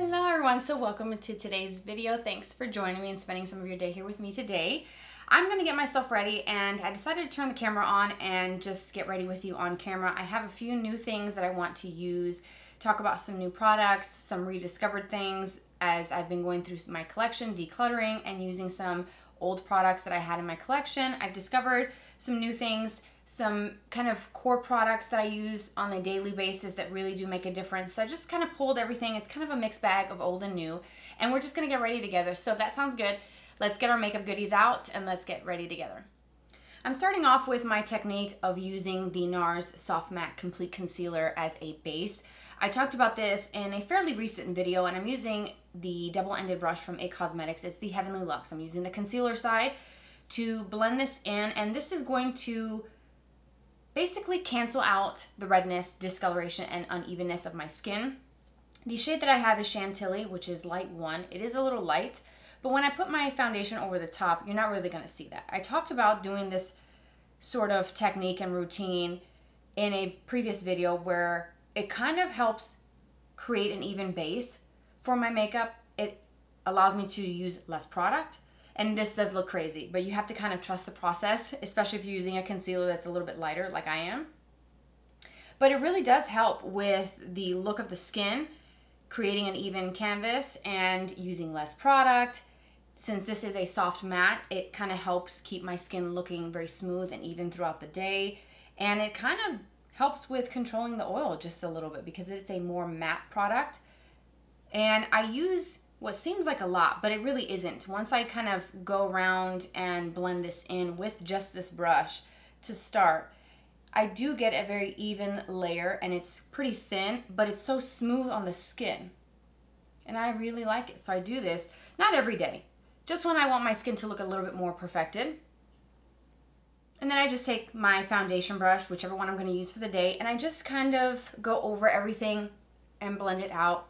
Hello everyone, so welcome to today's video. Thanks for joining me and spending some of your day here with me today. I'm going to get myself ready and I decided to turn the camera on and just get ready with you on camera. I have a few new things that I want to use, talk about some new products, some rediscovered things as I've been going through my collection, decluttering and using some old products that I had in my collection. I've discovered some new things, some kind of core products that I use on a daily basis that really do make a difference. So I just kind of pulled everything. It's kind of a mixed bag of old and new, and we're just gonna get ready together. So if that sounds good, let's get our makeup goodies out and let's get ready together. I'm starting off with my technique of using the NARS Soft Matte Complete Concealer as a base. I talked about this in a fairly recent video, and I'm using the double-ended brush from It Cosmetics. It's the Heavenly Luxe. I'm using the concealer side to blend this in, and this is going to basically cancel out the redness, discoloration, and unevenness of my skin. The shade that I have is Chantilly, which is light 1. It is a little light, but when I put my foundation over the top, you're not really gonna see that. I talked about doing this sort of technique and routine in a previous video where it kind of helps create an even base for my makeup. It allows me to use less product. And this does look crazy, but you have to kind of trust the process, especially if you're using a concealer that's a little bit lighter like I am. But it really does help with the look of the skin, creating an even canvas and using less product. Since this is a soft matte, it kind of helps keep my skin looking very smooth and even throughout the day. And it kind of helps with controlling the oil just a little bit because it's a more matte product. And I use what seems like a lot, but it really isn't. Once I kind of go around and blend this in with just this brush to start, I do get a very even layer, and it's pretty thin, but it's so smooth on the skin. And I really like it. So I do this, not every day, just when I want my skin to look a little bit more perfected. And then I just take my foundation brush, whichever one I'm going to use for the day, and I just kind of go over everything and blend it out.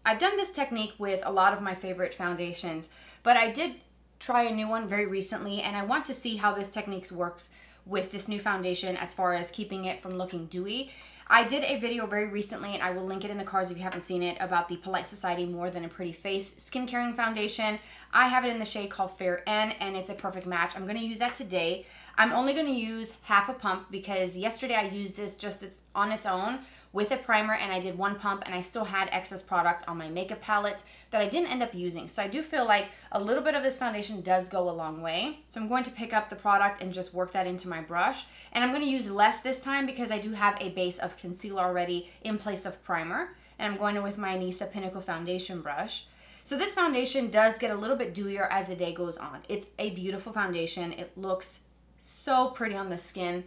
I've done this technique with a lot of my favorite foundations, but I did try a new one very recently, and I want to see how this technique works with this new foundation as far as keeping it from looking dewy. I did a video very recently, and I will link it in the cards if you haven't seen it, about the Polite Society More Than a Pretty Face skin caring foundation. I have it in the shade called Fair N, and it's a perfect match. I'm going to use that today. I'm only going to use half a pump because yesterday I used this just on its own with a primer, and I did one pump, and I still had excess product on my makeup palette that I didn't end up using. So I do feel like a little bit of this foundation does go a long way. So I'm going to pick up the product and just work that into my brush. And I'm going to use less this time because I do have a base of concealer already in place of primer. And I'm going to with my Nisa Pinnacle foundation brush. So this foundation does get a little bit dewier as the day goes on. It's a beautiful foundation. It looks so pretty on the skin,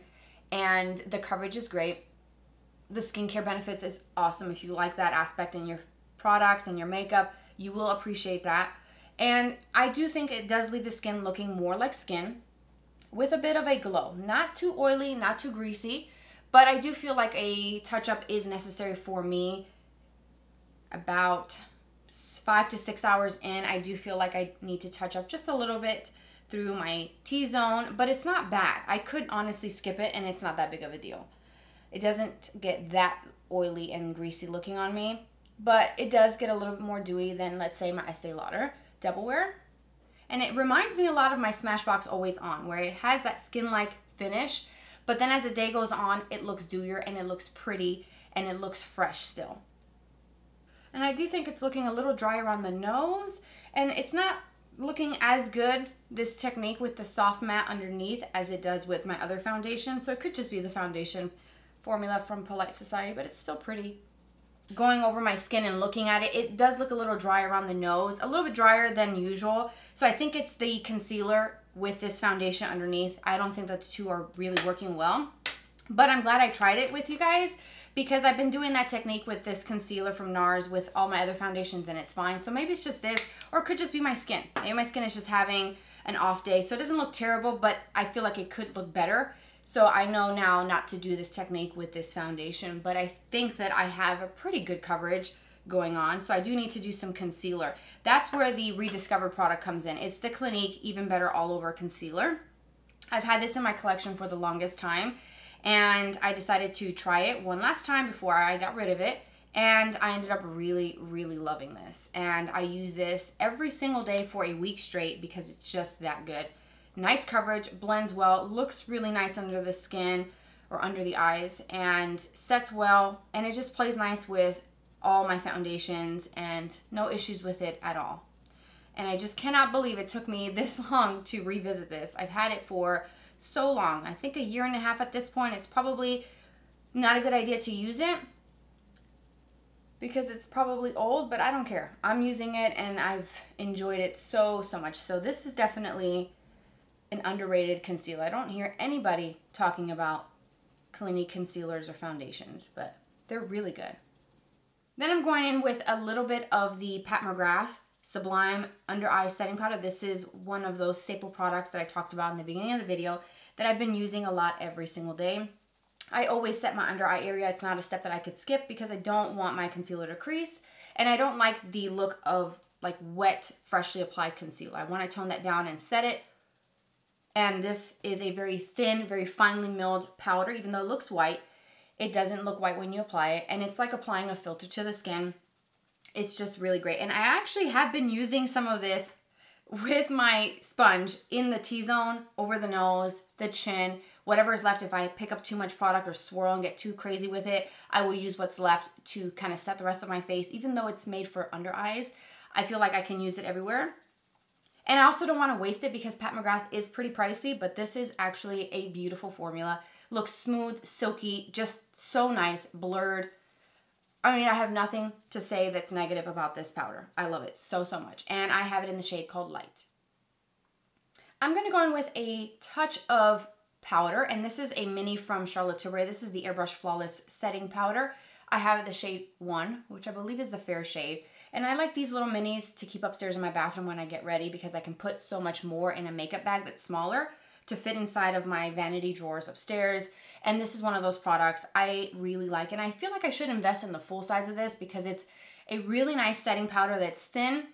and the coverage is great. The skincare benefits is awesome. If you like that aspect in your products and your makeup, you will appreciate that. And I do think it does leave the skin looking more like skin with a bit of a glow. Not too oily, not too greasy, but I do feel like a touch-up is necessary for me. About 5 to 6 hours in, I do feel like I need to touch up just a little bit through my T-zone, but it's not bad. I could honestly skip it, and it's not that big of a deal. It doesn't get that oily and greasy looking on me, but it does get a little bit more dewy than, let's say, my Estee Lauder Double Wear. And it reminds me a lot of my Smashbox Always On, where it has that skin-like finish, but then as the day goes on, it looks dewier and it looks pretty and it looks fresh still. And I do think it's looking a little dry around the nose, and it's not looking as good, this technique with the soft matte underneath, as it does with my other foundation. So it could just be the foundation formula from Polite Society, but it's still pretty. Going over my skin and looking at it, it does look a little dry around the nose, a little bit drier than usual. So I think it's the concealer with this foundation underneath. I don't think that the two are really working well, but I'm glad I tried it with you guys because I've been doing that technique with this concealer from NARS with all my other foundations, and it's fine. So maybe it's just this, or it could just be my skin. Maybe my skin is just having an off day, so it doesn't look terrible, but I feel like it could look better. So I know now not to do this technique with this foundation, but I think that I have a pretty good coverage going on. So I do need to do some concealer. That's where the rediscovered product comes in. It's the Clinique Even Better All Over Concealer. I've had this in my collection for the longest time, and I decided to try it one last time before I got rid of it. And I ended up really, really loving this. And I use this every single day for a week straight because it's just that good. Nice coverage, blends well, looks really nice under the skin or under the eyes, and sets well, and it just plays nice with all my foundations and no issues with it at all. And I just cannot believe it took me this long to revisit this. I've had it for so long. I think a year and a half at this point. It's probably not a good idea to use it because it's probably old, but I don't care. I'm using it and I've enjoyed it so much. So this is definitely an underrated concealer. I don't hear anybody talking about Clinique concealers or foundations, but they're really good. Then I'm going in with a little bit of the Pat McGrath Sublime Under Eye Setting Powder. This is one of those staple products that I talked about in the beginning of the video that I've been using a lot every single day. I always set my under eye area. It's not a step that I could skip because I don't want my concealer to crease, and I don't like the look of like wet, freshly applied concealer. I want to tone that down and set it. And this is a very thin, very finely milled powder. Even though it looks white, it doesn't look white when you apply it. And it's like applying a filter to the skin. It's just really great. And I actually have been using some of this with my sponge in the T-zone, over the nose, the chin, whatever is left. If I pick up too much product or swirl and get too crazy with it, I will use what's left to kind of set the rest of my face. Even though it's made for under eyes, I feel like I can use it everywhere. And I also don't want to waste it because Pat McGrath is pretty pricey, but this is actually a beautiful formula. Looks smooth, silky, just so nice, blurred. I mean, I have nothing to say that's negative about this powder. I love it so much. And I have it in the shade called Light. I'm going to go in with a touch of powder, and this is a mini from Charlotte Tilbury. This is the Airbrush Flawless Setting Powder. I have the shade 1, which I believe is the fair shade. And I like these little minis to keep upstairs in my bathroom when I get ready because I can put so much more in a makeup bag that's smaller to fit inside of my vanity drawers upstairs. And this is one of those products I really like. And I feel like I should invest in the full size of this because it's a really nice setting powder that's thin,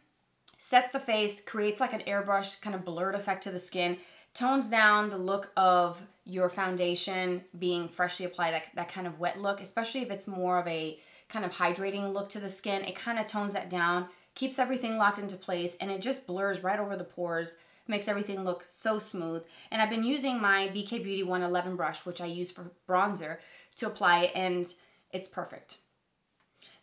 sets the face, creates like an airbrush kind of blurred effect to the skin, tones down the look of your foundation being freshly applied, that kind of wet look, especially if it's more of a kind of hydrating look to the skin. It kind of tones that down, keeps everything locked into place, and it just blurs right over the pores, makes everything look so smooth. And I've been using my BK Beauty 111 brush, which I use for bronzer, to apply it, and it's perfect.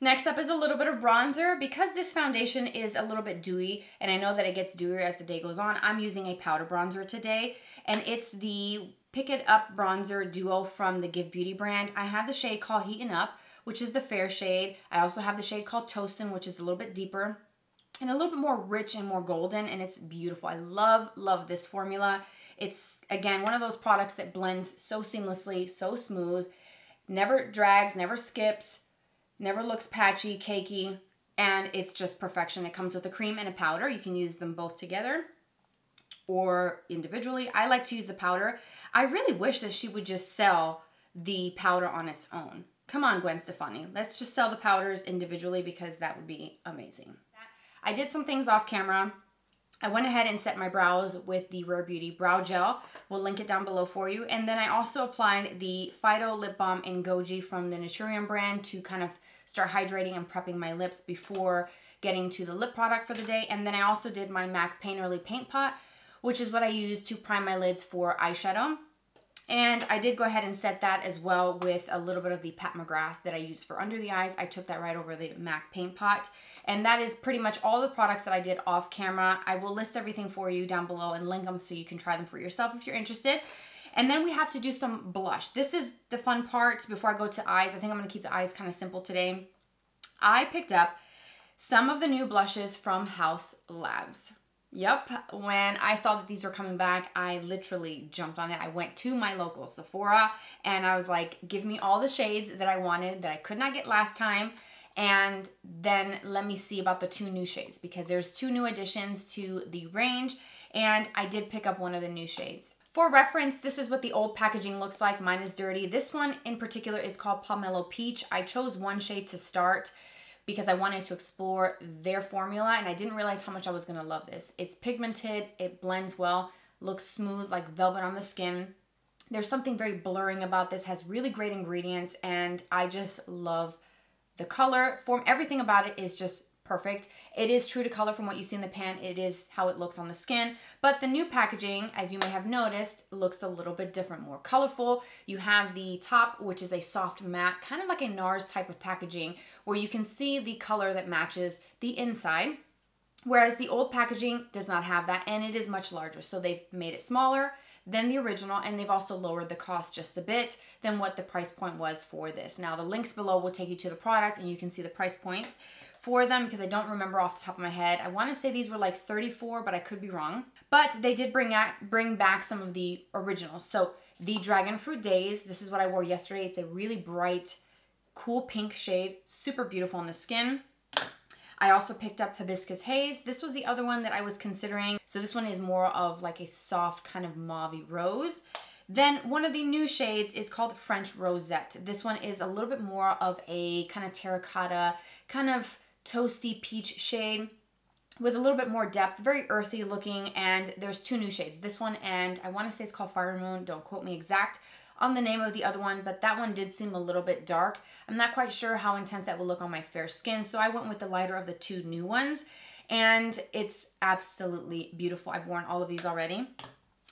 Next up is a little bit of bronzer. Because this foundation is a little bit dewy, and I know that it gets dewier as the day goes on, I'm using a powder bronzer today, and it's the Pick It Up Bronzer Duo from the Give Beauty brand. I have the shade called Heatin' Up, which is the fair shade. I also have the shade called Toastin', which is a little bit deeper and a little bit more rich and more golden, and it's beautiful. I love this formula. It's, again, one of those products that blends so seamlessly, so smooth, never drags, never skips, never looks patchy, cakey, and it's just perfection. It comes with a cream and a powder. You can use them both together or individually. I like to use the powder. I really wish that she would just sell the powder on its own. Come on, Gwen Stefani. Let's just sell the powders individually because that would be amazing. I did some things off camera. I went ahead and set my brows with the Rare Beauty Brow Gel. We'll link it down below for you. And then I also applied the Fido Lip Balm in Goji from the Naturium brand to kind of start hydrating and prepping my lips before getting to the lip product for the day. And then I also did my MAC Painterly Paint Pot, which is what I use to prime my lids for eyeshadow. And I did go ahead and set that as well with a little bit of the Pat McGrath that I use for under the eyes. I took that right over the MAC Paint Pot. And that is pretty much all the products that I did off camera. I will list everything for you down below and link them so you can try them for yourself if you're interested. And then we have to do some blush. This is the fun part before I go to eyes. I think I'm going to keep the eyes kind of simple today. I picked up some of the new blushes from Haus Labs. Yep, when I saw that these were coming back, I literally jumped on it. I went to my local Sephora and I was like, give me all the shades that I wanted that I could not get last time. And then let me see about the 2 new shades because there's 2 new additions to the range, and I did pick up one of the new shades. For reference, this is what the old packaging looks like. Mine is dirty. This one in particular is called Pomelo Peach. I chose one shade to start because I wanted to explore their formula, and I didn't realize how much I was gonna love this. It's pigmented, it blends well, looks smooth like velvet on the skin. There's something very blurring about this, has really great ingredients, and I just love The color, form, everything about it is just perfect. It is true to color from what you see in the pan. It is how it looks on the skin. But the new packaging, as you may have noticed, looks a little bit different, more colorful. You have the top, which is a soft matte, kind of like a NARS type of packaging, where you can see the color that matches the inside. Whereas the old packaging does not have that, and it is much larger. So they've made it smaller than the original, and they've also lowered the cost just a bit than what the price point was for this. Now the links below will take you to the product and you can see the price points for them, because I don't remember off the top of my head. I want to say these were like $34, but I could be wrong. But they did bring back some of the originals. So the Dragon Fruit Days, this is what I wore yesterday. It's a really bright, cool pink shade, super beautiful on the skin. I also picked up Hibiscus Haze. This was the other one that I was considering. So this one is more of like a soft kind of mauve-y rose. Then one of the new shades is called French Rosette. This one is a little bit more of a kind of terracotta, kind of toasty peach shade with a little bit more depth, very earthy looking, and there's two new shades. This one, and I want to say it's called Fire Moon. Don't quote me exact on the name of the other one, but that one did seem a little bit dark. I'm not quite sure how intense that will look on my fair skin, so I went with the lighter of the two new ones, and it's absolutely beautiful. I've worn all of these already.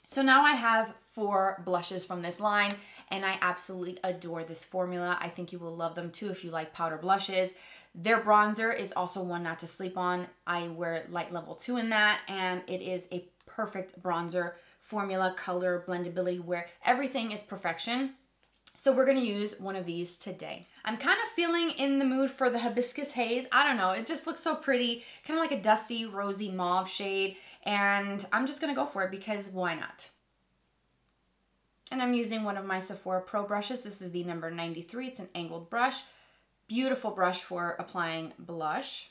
So now I have 4 blushes from this line, and I absolutely adore this formula. I think you will love them too if you like powder blushes. Their bronzer is also one not to sleep on. I wear light level 2 in that, and it is a perfect bronzer formula, color, blendability, where everything is perfection. So we're gonna use one of these today. I'm kind of feeling in the mood for the Hibiscus Haze. I don't know, it just looks so pretty, kind of like a dusty, rosy mauve shade, and I'm just gonna go for it because why not? And I'm using one of my Sephora Pro brushes. This is the number 93, it's an angled brush. Beautiful brush for applying blush.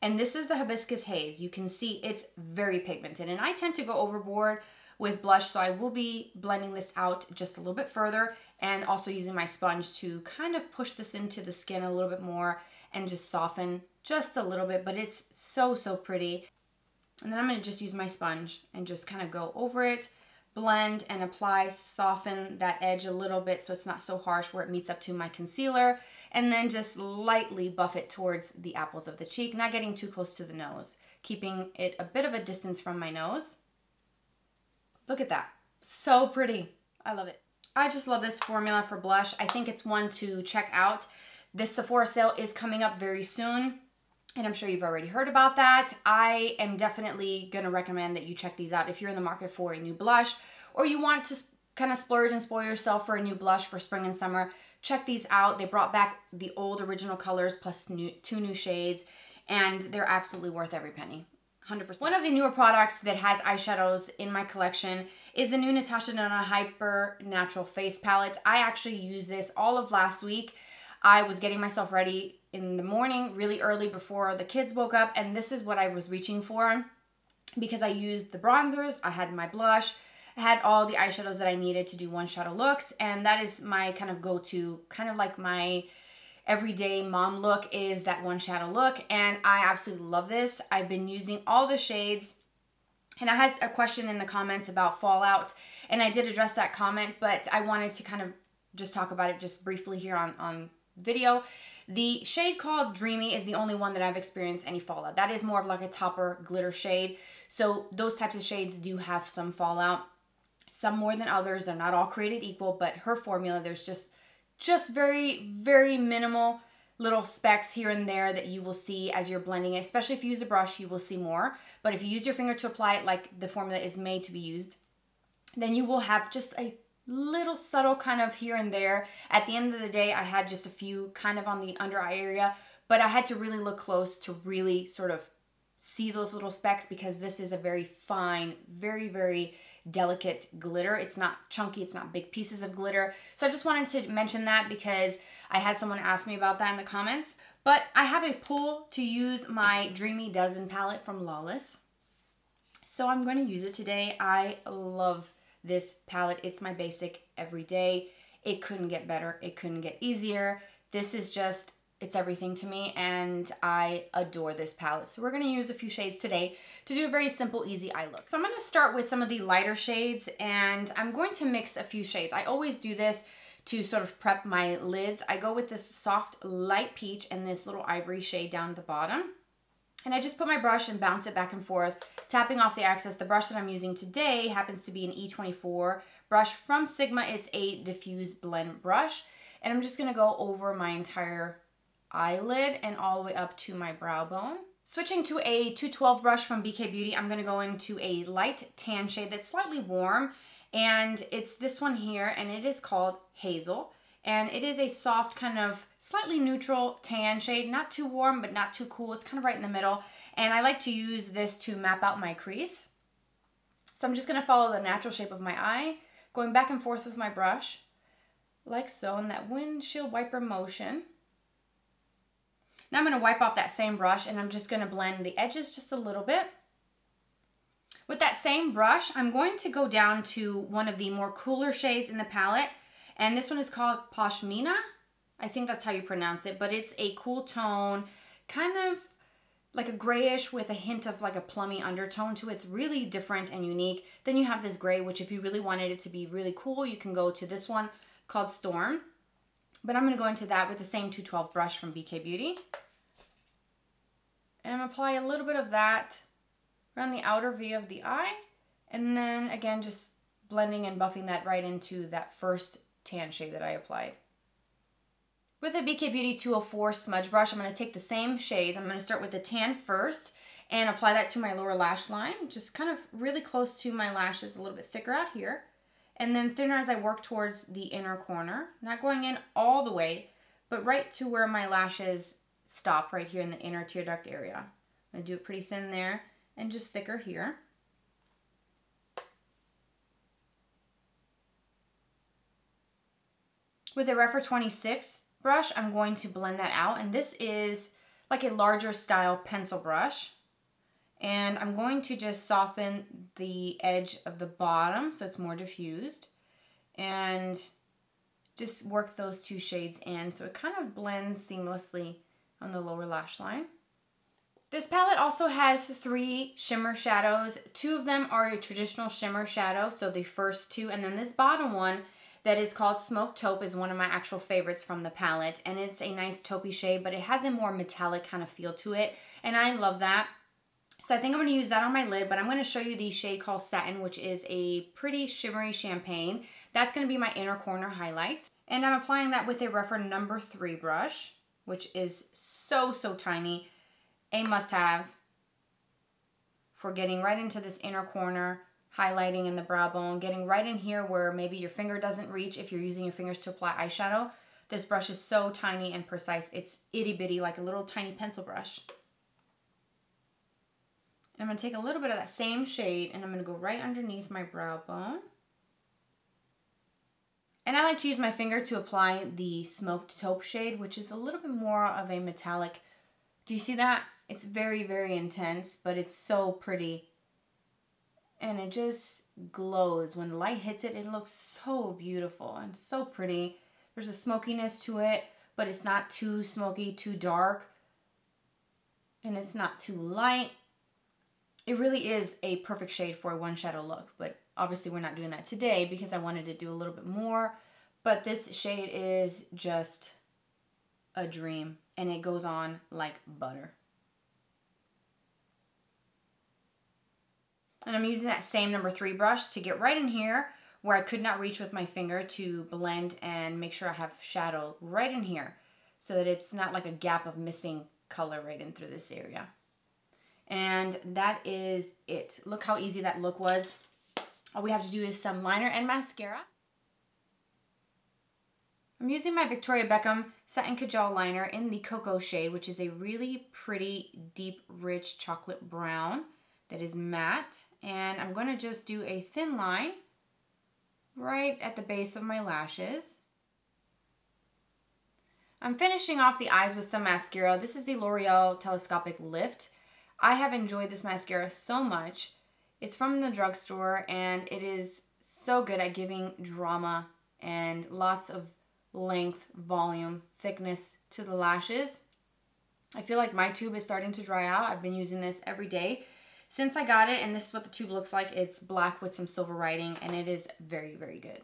And this is the Hibiscus Haze. You can see it's very pigmented, and I tend to go overboard with blush, so I will be blending this out just a little bit further and also using my sponge to kind of push this into the skin a little bit more and just soften just a little bit, but it's so, so pretty. And then I'm gonna just use my sponge and just kind of go over it, blend and apply, soften that edge a little bit so it's not so harsh where it meets up to my concealer, and then just lightly buff it towards the apples of the cheek, not getting too close to the nose, keeping it a bit of a distance from my nose. Look at that, so pretty. I love it. I just love this formula for blush. I think it's one to check out. This Sephora sale is coming up very soon, and I'm sure you've already heard about that. I am definitely gonna recommend that you check these out if you're in the market for a new blush, or you want to kind of splurge and spoil yourself for a new blush for spring and summer. Check these out. They brought back the old original colors plus 2 new shades, and they're absolutely worth every penny. 100%. One of the newer products that has eyeshadows in my collection is the new Natasha Denona Hyper Natural Face Palette. I actually used this all of last week. I was getting myself ready in the morning really early before the kids woke up, and this is what I was reaching for because I used the bronzers, I had my blush, I had all the eyeshadows that I needed to do one shadow looks, and that is my kind of go-to, kind of like my everyday mom look is that one shadow look, and I absolutely love this. I've been using all the shades, and I had a question in the comments about fallout, and I did address that comment, but I wanted to kind of just talk about it just briefly here on video. The shade called Dreamy is the only one that I've experienced any fallout. That is more of like a topper glitter shade, so those types of shades do have some fallout. Some more than others. They're not all created equal, but her formula, there's just very, very minimal little specks here and there that you will see as you're blending it. Especially if you use a brush, you will see more. But if you use your finger to apply it like the formula is made to be used, then you will have just a little subtle kind of here and there. At the end of the day, I had just a few kind of on the under eye area, but I had to really look close to really sort of see those little specks because this is a very fine, very, very delicate glitter. It's not chunky, it's not big pieces of glitter. So I just wanted to mention that because I had someone ask me about that in the comments. But I have a pull to use my Dreamy Dozen palette from Lawless. So I'm going to use it today. I love this palette. It's my basic everyday. It couldn't get better. It couldn't get easier. This is just, it's everything to me, and I adore this palette. So we're going to use a few shades today to do a very simple, easy eye look. So I'm going to start with some of the lighter shades, and I'm going to mix a few shades. I always do this to sort of prep my lids, I go with this soft light peach and this little ivory shade down at the bottom. And I just put my brush and bounce it back and forth, tapping off the excess. The brush that I'm using today happens to be an E24 brush from Sigma. It's a diffuse blend brush. And I'm just gonna go over my entire eyelid and all the way up to my brow bone. Switching to a 212 brush from BK Beauty, I'm gonna go into a light tan shade that's slightly warm. And it's this one here, and it is called Hazel. And it is a soft, kind of slightly neutral tan shade, not too warm, but not too cool. It's kind of right in the middle. And I like to use this to map out my crease. So I'm just gonna follow the natural shape of my eye, going back and forth with my brush, like so, in that windshield wiper motion. Now I'm gonna wipe off that same brush, and I'm just gonna blend the edges just a little bit. With that same brush, I'm going to go down to one of the more cooler shades in the palette. And this one is called Pashmina. I think that's how you pronounce it, but it's a cool tone, kind of like a grayish with a hint of like a plummy undertone to it. It's really different and unique. Then you have this gray, which if you really wanted it to be really cool, you can go to this one called Storm. But I'm gonna go into that with the same 212 brush from BK Beauty. And I'm gonna apply a little bit of that around the outer V of the eye. And then again, just blending and buffing that right into that first tan shade that I applied. With the BK Beauty 204 smudge brush, I'm going to take the same shades. I'm going to start with the tan first and apply that to my lower lash line, just kind of really close to my lashes, a little bit thicker out here. And then thinner as I work towards the inner corner, not going in all the way, but right to where my lashes stop, right here in the inner tear duct area. I'm going to do it pretty thin there and just thicker here. With a Refer 26 brush, I'm going to blend that out. And this is like a larger style pencil brush. And I'm going to just soften the edge of the bottom so it's more diffused. And just work those two shades in so it kind of blends seamlessly on the lower lash line. This palette also has 3 shimmer shadows. 2 of them are a traditional shimmer shadow, so the first 2, and then this bottom one that is called Smoke Taupe is one of my actual favorites from the palette, and it's a nice taupey shade, but it has a more metallic kind of feel to it, and I love that. So I think I'm going to use that on my lid, but I'm going to show you the shade called Satin, which is a pretty shimmery champagne. That's going to be my inner corner highlights, and I'm applying that with a Refer number 3 brush, which is so tiny. A must-have for getting right into this inner corner, highlighting in the brow bone, getting right in here where maybe your finger doesn't reach if you're using your fingers to apply eyeshadow. This brush is so tiny and precise. It's itty bitty, like a little tiny pencil brush. And I'm going to take a little bit of that same shade and I'm going to go right underneath my brow bone. And I like to use my finger to apply the Smoked Taupe shade, which is a little bit more of a metallic. Do you see that? It's very intense, but it's so pretty. And it just glows. When the light hits it, it looks so beautiful and so pretty. There's a smokiness to it, but it's not too smoky, too dark. And it's not too light. It really is a perfect shade for a one shadow look, but obviously we're not doing that today because I wanted to do a little bit more. But this shade is just a dream, and it goes on like butter. And I'm using that same number 3 brush to get right in here where I could not reach with my finger to blend and make sure I have shadow right in here so that it's not like a gap of missing color right in through this area. And that is it. Look how easy that look was. All we have to do is some liner and mascara. I'm using my Victoria Beckham Satin Kajal liner in the Cocoa shade, which is a really pretty, deep, rich chocolate brown that is matte. And I'm going to just do a thin line right at the base of my lashes. I'm finishing off the eyes with some mascara. This is the L'Oreal Telescopic Lift. I have enjoyed this mascara so much. It's from the drugstore and it is so good at giving drama and lots of length, volume, thickness to the lashes. I feel like my tube is starting to dry out. I've been using this every day since I got it, and this is what the tube looks like. It's black with some silver writing, and it is very good.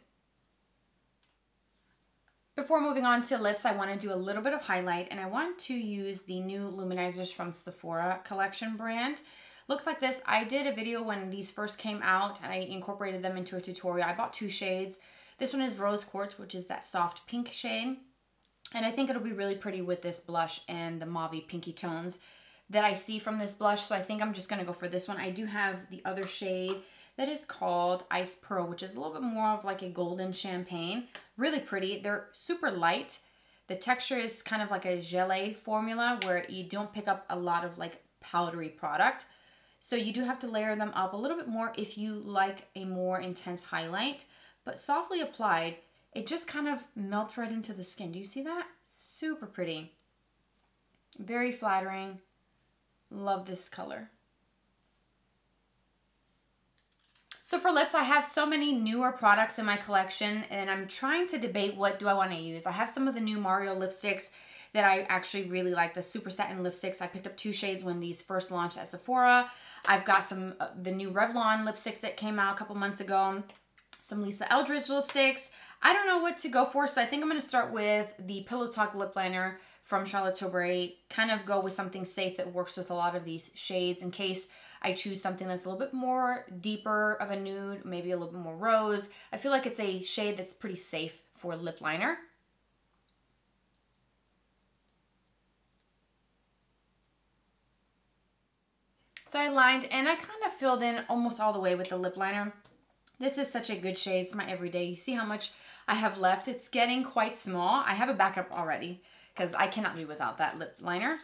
Before moving on to lips, I want to do a little bit of highlight, and I want to use the new Luminizers from Sephora collection brand. Looks like this. I did a video when these first came out, and I incorporated them into a tutorial. I bought 2 shades. This one is Rose Quartz, which is that soft pink shade. And I think it'll be really pretty with this blush and the mauve pinky tones that I see from this blush. So I think I'm just going to go for this one. I do have the other shade that is called Ice Pearl, which is a little bit more of like a golden champagne. Really pretty. They're super light. The texture is kind of like a gelée formula where you don't pick up a lot of like powdery product. So you do have to layer them up a little bit more if you like a more intense highlight. But softly applied, it just kind of melts right into the skin. Do you see that? Super pretty. Very flattering. Love this color. So for lips, I have so many newer products in my collection, and I'm trying to debate what do I want to use. I have some of the new Mario lipsticks that I actually really like, the Supersatin lipsticks. I picked up 2 shades when these first launched at Sephora. I've got some the new Revlon lipsticks that came out a couple months ago. Some Lisa Eldridge lipsticks. I don't know what to go for, so I think I'm going to start with the Pillow Talk lip liner from Charlotte Tilbury. Kind of go with something safe that works with a lot of these shades in case I choose something that's a little bit more deeper of a nude, maybe a little bit more rose. I feel like it's a shade that's pretty safe for lip liner. So I lined and I kind of filled in almost all the way with the lip liner. This is such a good shade. It's my everyday. You see how much I have left? It's getting quite small. I have a backup already because I cannot be without that lip liner.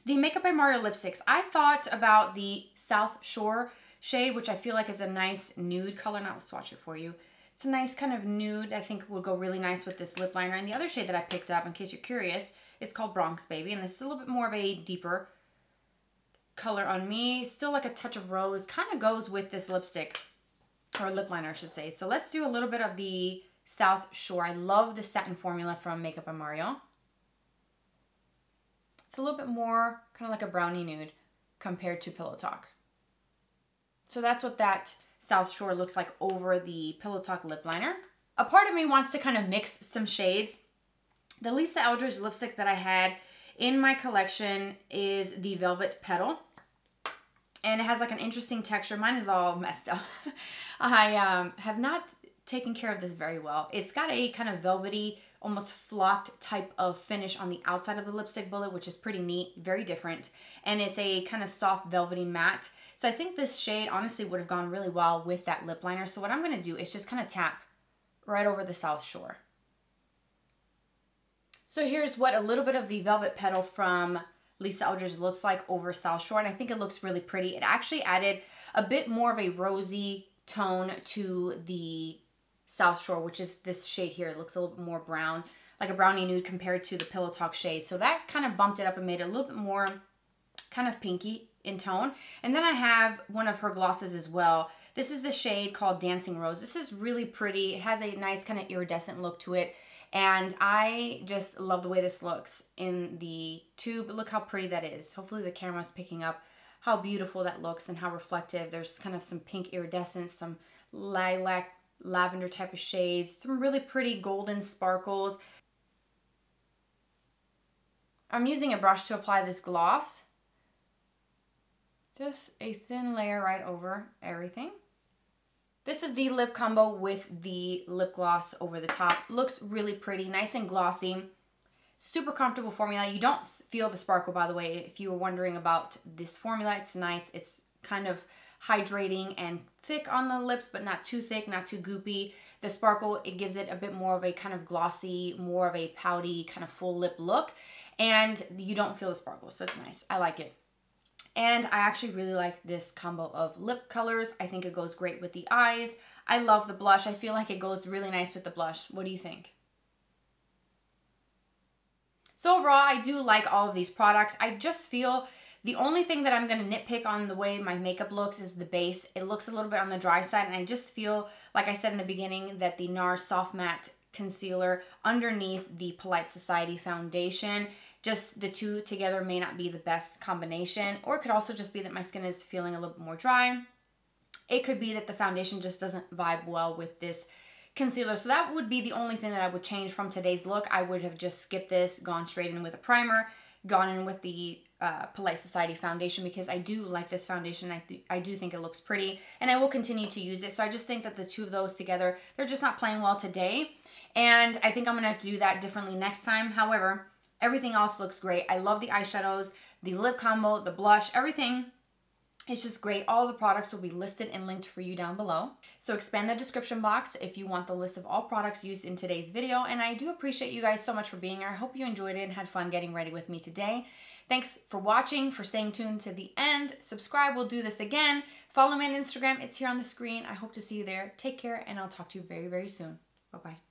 The Makeup by Mario lipsticks. I thought about the South Shore shade, which I feel like is a nice nude color. Now I'll swatch it for you. It's a nice kind of nude. I think will go really nice with this lip liner. And the other shade that I picked up, in case you're curious, it's called Bronx Baby. And this is a little bit more of a deeper color on me. Still like a touch of rose. Kind of goes with this lipstick. Or lip liner, I should say. So let's do a little bit of the South Shore. I love the satin formula from Makeup by Mario. It's a little bit more kind of like a brownie nude compared to Pillow Talk. So that's what that South Shore looks like over the Pillow Talk lip liner. A part of me wants to kind of mix some shades. The Lisa Eldridge lipstick that I had in my collection is the Velvet Petal. And it has like an interesting texture. Mine is all messed up. I have not taken care of this very well. It's got a kind of velvety, almost flocked type of finish on the outside of the lipstick bullet, which is pretty neat, very different. And it's a kind of soft velvety matte. So I think this shade honestly would have gone really well with that lip liner. So what I'm going to do is just kind of tap right over the South Shore. So here's what a little bit of the Velvet Petal from Lisa Eldridge looks like over South Shore, and I think it looks really pretty. It actually added a bit more of a rosy tone to the South Shore, which is this shade here. It looks a little bit more brown, like a brownie nude compared to the Pillow Talk shade. So that kind of bumped it up and made it a little bit more kind of pinky in tone. And then I have one of her glosses as well. This is the shade called Dancing Rose. This is really pretty. It has a nice kind of iridescent look to it. And I just love the way this looks in the tube. Look how pretty that is. Hopefully the camera's picking up how beautiful that looks and how reflective. There's kind of some pink iridescence, some lilac, lavender type of shades, some really pretty golden sparkles. I'm using a brush to apply this gloss. Just a thin layer right over everything. This is the lip combo with the lip gloss over the top. Looks really pretty, nice and glossy. Super comfortable formula. You don't feel the sparkle, by the way. If you were wondering about this formula, it's nice. It's kind of hydrating and thick on the lips, but not too thick, not too goopy. The sparkle, it gives it a bit more of a kind of glossy, more of a pouty, kind of full lip look. And you don't feel the sparkle, so it's nice. I like it. And I actually really like this combo of lip colors. I think it goes great with the eyes. I love the blush. I feel like it goes really nice with the blush. What do you think? So overall, I do like all of these products. I just feel the only thing that I'm going to nitpick on the way my makeup looks is the base. It looks a little bit on the dry side, and I just feel, like I said in the beginning, that the NARS Soft Matte Concealer underneath the Polite Society foundation, just the two together may not be the best combination, or it could also just be that my skin is feeling a little bit more dry. It could be that the foundation just doesn't vibe well with this concealer. So that would be the only thing that I would change from today's look. I would have just skipped this, gone straight in with a primer, gone in with the Polite Society foundation, because I do like this foundation. I do think it looks pretty, and I will continue to use it. So I just think that the two of those together, they're just not playing well today. And I think I'm going to do that differently next time. However, everything else looks great. I love the eyeshadows, the lip combo, the blush, everything. It's just great. All the products will be listed and linked for you down below. So expand the description box if you want the list of all products used in today's video. And I do appreciate you guys so much for being here. I hope you enjoyed it and had fun getting ready with me today. Thanks for watching, for staying tuned to the end. Subscribe, we'll do this again. Follow me on Instagram, it's here on the screen. I hope to see you there. Take care, and I'll talk to you very, very soon. Bye-bye.